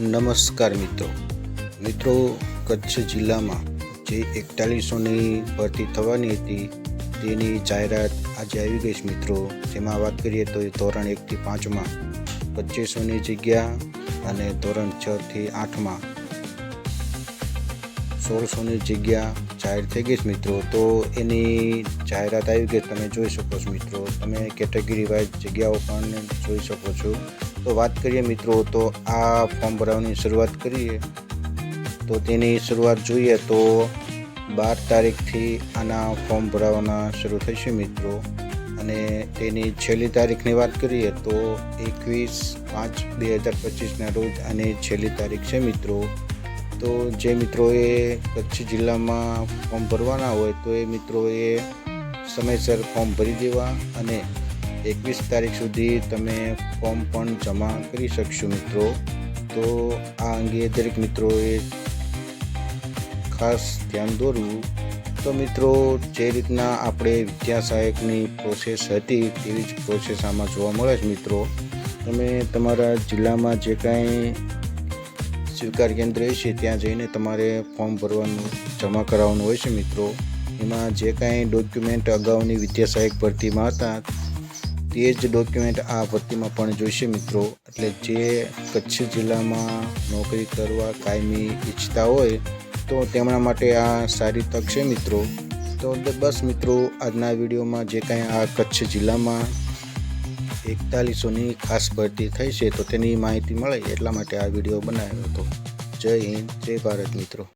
નમસ્કાર મિત્રો કચ્છ જિલ્લામાં જે 4100ની ભરતી થવાની હતી તેની જાહેરાત આજે આવી ગઈ છે મિત્રો। જેમાં વાત કરીએ તો ધોરણ 1 થી 5માં 2500ની જગ્યા અને ધોરણ 6 થી 8માં 1600ની જગ્યા જાહેર થઈ ગઈ છે મિત્રો। તો એની જાહેરાત આવી ગઈ, તમે જોઈ શકો છો મિત્રો। તમે કેટેગરી વાઇઝ જગ્યાઓ પણ જોઈ શકો છો। તો વાત કરીએ મિત્રો, તો આ ફોર્મ ભરવાની શરૂઆત કરીએ તો તેની શરૂઆત જોઈએ તો 12 તારીખથી આના ફોર્મ ભરવાના શરૂ થશે મિત્રો। અને તેની છેલ્લી તારીખની વાત કરીએ તો 21/5/2025ના રોજ આની છેલ્લી તારીખ છે મિત્રો। તો જે મિત્રોએ કચ્છ જિલ્લામાં ફોર્મ ભરવાના હોય તો એ મિત્રોએ સમયસર ફોર્મ ભરી દેવા અને 21 તારીખ સુધી તમે ફોર્મ પણ જમા કરી શકશો મિત્રો। તો આ અંગે દરેક મિત્રોએ ખાસ ધ્યાન દોરવું। તો મિત્રો, જે રીતના આપણે વિદ્યા સહાયકની પ્રોસેસ હતી તેવી જ પ્રોસેસ આમાં જોવા મળે છે મિત્રો। તમે તમારા જિલ્લામાં જે કાંઈ સ્વીકાર કેન્દ્ર હશે ત્યાં જઈને તમારે ફોર્મ ભરવાનું જમા કરાવવાનું હોય છે મિત્રો। એમાં જે કાંઈ ડોક્યુમેન્ટ અગાઉની વિદ્યા સહાયક ભરતીમાં હતા તે જ ડોક્યુમેન્ટ આ ભરતીમાં પણ જોઈશે મિત્રો। એટલે જે કચ્છ જિલ્લામાં નોકરી કરવા કાયમી ઈચ્છતા હોય તો તેમના માટે આ સારી તક છે મિત્રો। તો બસ મિત્રો, આજના વિડીયોમાં જે કાંઈ આ કચ્છ જિલ્લામાં 4100ની ખાસ ભરતી થઈ છે તો તેની માહિતી મળે એટલા માટે આ વિડીયો બનાવ્યો હતો। જય હિન્દ, જય ભારત મિત્રો।